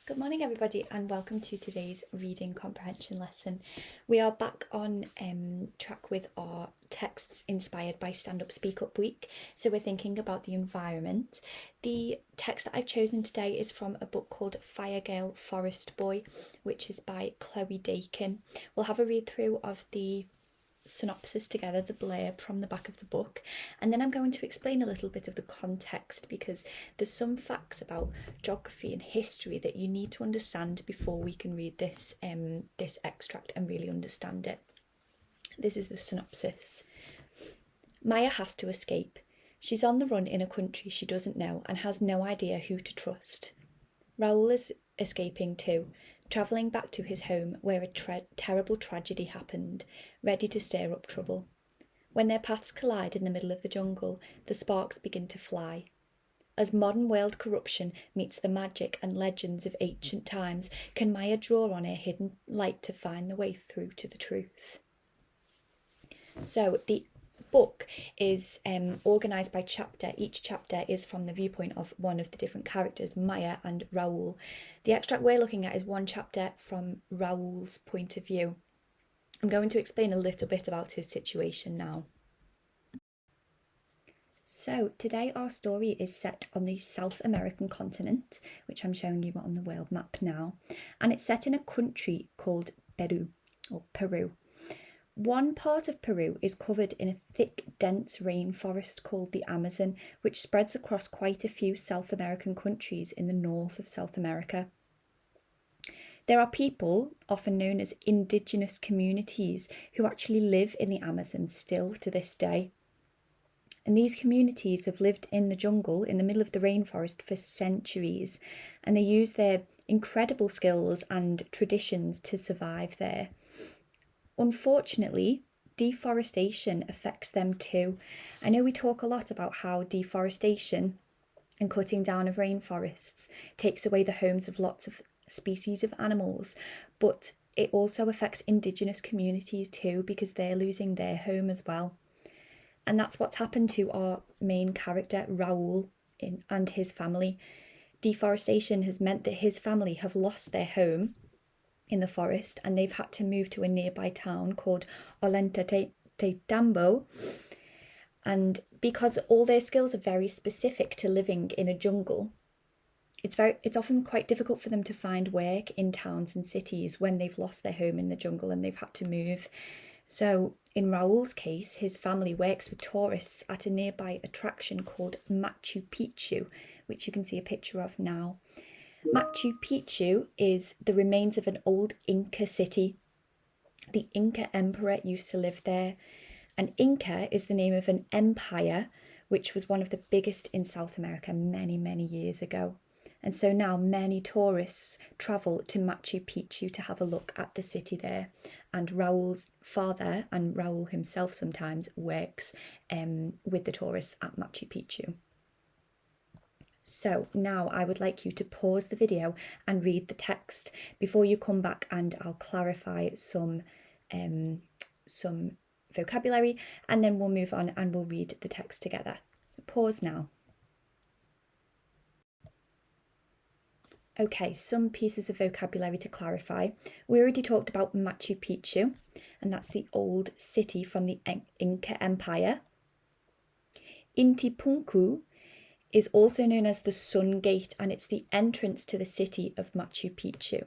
Good morning, everybody, and welcome to today's reading comprehension lesson. We are back on track with our texts inspired by Stand Up Speak Up Week. So we're thinking about the environment. The text that I've chosen today is from a book called Fire Girl Forest Boy, which is by Chloe Dakin. We'll have a read through of the synopsis together, the blurb from the back of the book, and then I'm going to explain a little bit of the context because there's some facts about geography and history that you need to understand before we can read this extract and really understand it. This is the synopsis. Maya has to escape. She's on the run in a country she doesn't know and has no idea who to trust. Raoul is escaping too, travelling back to his home where a terrible tragedy happened, ready to stir up trouble. When their paths collide in the middle of the jungle, the sparks begin to fly. As modern world corruption meets the magic and legends of ancient times, can Maya draw on her hidden light to find the way through to the truth? So the book is organised by chapter. Each chapter is from the viewpoint of one of the different characters, Maya and Raoul. The extract we're looking at is one chapter from Raoul's point of view. I'm going to explain a little bit about his situation now. So today our story is set on the South American continent, which I'm showing you on the world map now, and it's set in a country called Peru. One part of Peru is covered in a thick, dense rainforest called the Amazon, which spreads across quite a few South American countries in the north of South America. There are people, often known as indigenous communities, who actually live in the Amazon still to this day. And these communities have lived in the jungle, in the middle of the rainforest, for centuries, and they use their incredible skills and traditions to survive there. Unfortunately, deforestation affects them too. I know we talk a lot about how deforestation and cutting down of rainforests takes away the homes of lots of species of animals, but it also affects indigenous communities too because they're losing their home as well. And that's what's happened to our main character, Raoul, and his family. Deforestation has meant that his family have lost their home in the forest and they've had to move to a nearby town called Ollantaytambo. And because all their skills are very specific to living in a jungle, it's often quite difficult for them to find work in towns and cities when they've lost their home in the jungle and they've had to move. So in Raoul's case, his family works with tourists at a nearby attraction called Machu Picchu, which you can see a picture of now. Machu Picchu is the remains of an old Inca city. The Inca emperor used to live there. And Inca is the name of an empire which was one of the biggest in South America many, many years ago. And so now many tourists travel to Machu Picchu to have a look at the city there. And Raoul's father, and Raoul himself sometimes, works with the tourists at Machu Picchu. So now I would like you to pause the video and read the text before you come back, and I'll clarify some vocabulary, and then we'll move on and we'll read the text together. Pause now. Okay, some pieces of vocabulary to clarify. We already talked about Machu Picchu, and that's the old city from the Inca Empire. Intipunku is also known as the Sun Gate, and it's the entrance to the city of Machu Picchu.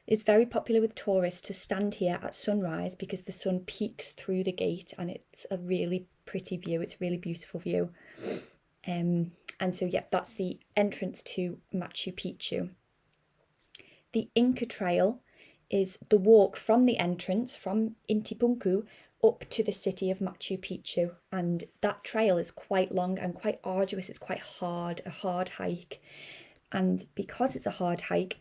It's very popular with tourists to stand here at sunrise because the sun peeks through the gate and it's a really pretty view. It's a really beautiful view. And so, that's the entrance to Machu Picchu. The Inca Trail is the walk from the entrance, from Intipunku, up to the city of Machu Picchu, and that trail is quite long and quite arduous. It's quite hard, a hard hike, and because it's a hard hike,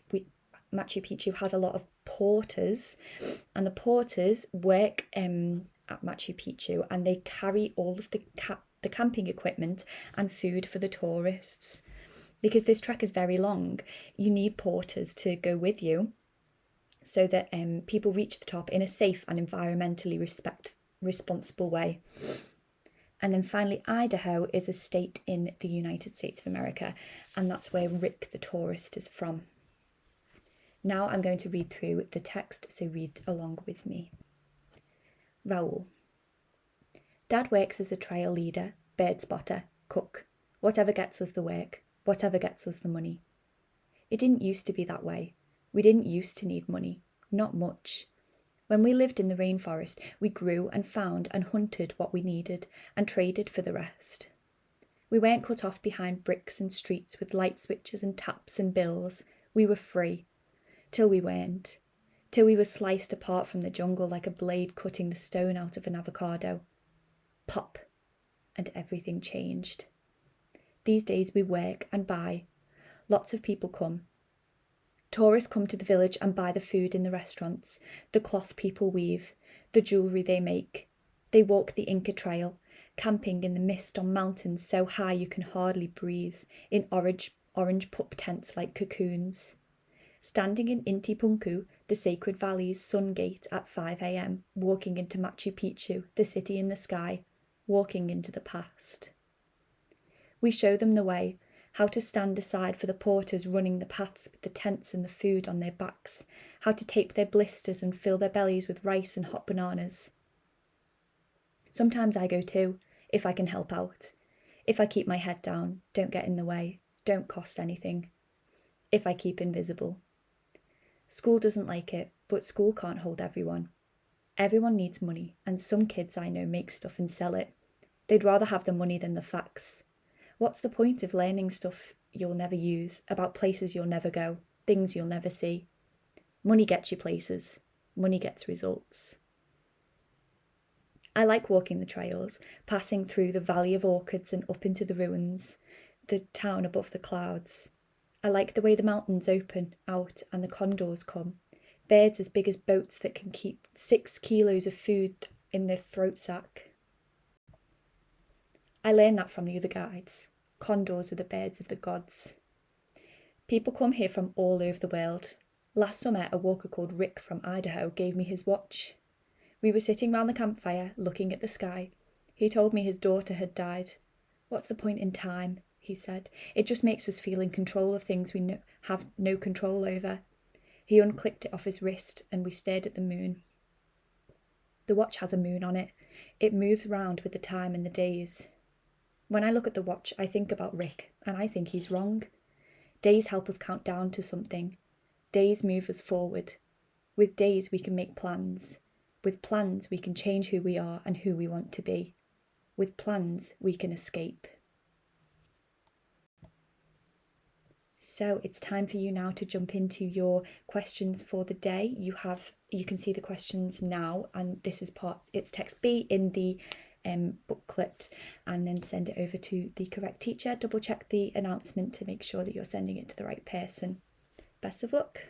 Machu Picchu has a lot of porters, and the porters work at Machu Picchu and they carry all of the camping equipment and food for the tourists. Because this trek is very long, you need porters to go with you so that people reach the top in a safe and environmentally responsible way. And then finally, Idaho is a state in the United States of America, and that's where Rick the tourist is from. Now I'm going to read through the text, so read along with me. Raoul. Dad works as a trail leader, bird spotter, cook. Whatever gets us the work, whatever gets us the money. It didn't used to be that way. We didn't used to need money. Not much. When we lived in the rainforest, we grew and found and hunted what we needed and traded for the rest. We weren't cut off behind bricks and streets with light switches and taps and bills. We were free. Till we weren't. Till we were sliced apart from the jungle like a blade cutting the stone out of an avocado. Pop. And everything changed. These days we work and buy. Lots of people come. Tourists come to the village and buy the food in the restaurants, the cloth people weave, the jewellery they make. They walk the Inca Trail, camping in the mist on mountains so high you can hardly breathe, in orange pup tents like cocoons. Standing in Inti Punku, the sacred valley's sun gate at 5 a.m, walking into Machu Picchu, the city in the sky, walking into the past. We show them the way, how to stand aside for the porters running the paths with the tents and the food on their backs, how to tape their blisters and fill their bellies with rice and hot bananas. Sometimes I go too, if I can help out. If I keep my head down, don't get in the way, don't cost anything. If I keep invisible. School doesn't like it, but school can't hold everyone. Everyone needs money, and some kids I know make stuff and sell it. They'd rather have the money than the facts. What's the point of learning stuff you'll never use, about places you'll never go, things you'll never see? Money gets you places. Money gets results. I like walking the trails, passing through the valley of orchids and up into the ruins, the town above the clouds. I like the way the mountains open out and the condors come, birds as big as boats that can keep 6 kilos of food in their throat sack. I learned that from the other guides. Condors are the birds of the gods. People come here from all over the world. Last summer, a walker called Rick from Idaho gave me his watch. We were sitting round the campfire, looking at the sky. He told me his daughter had died. What's the point in time? He said. It just makes us feel in control of things we have no control over. He unclicked it off his wrist and we stared at the moon. The watch has a moon on it. It moves round with the time and the days. When I look at the watch, I think about Rick, and I think he's wrong. Days help us count down to something. Days move us forward. With days we can make plans. With plans we can change who we are and who we want to be. With plans we can escape. So it's time for you now to jump into your questions for the day. You can see the questions now, and this is it's text B in the booklet, and then send it over to the correct teacher. Double check the announcement to make sure that you're sending it to the right person. Best of luck.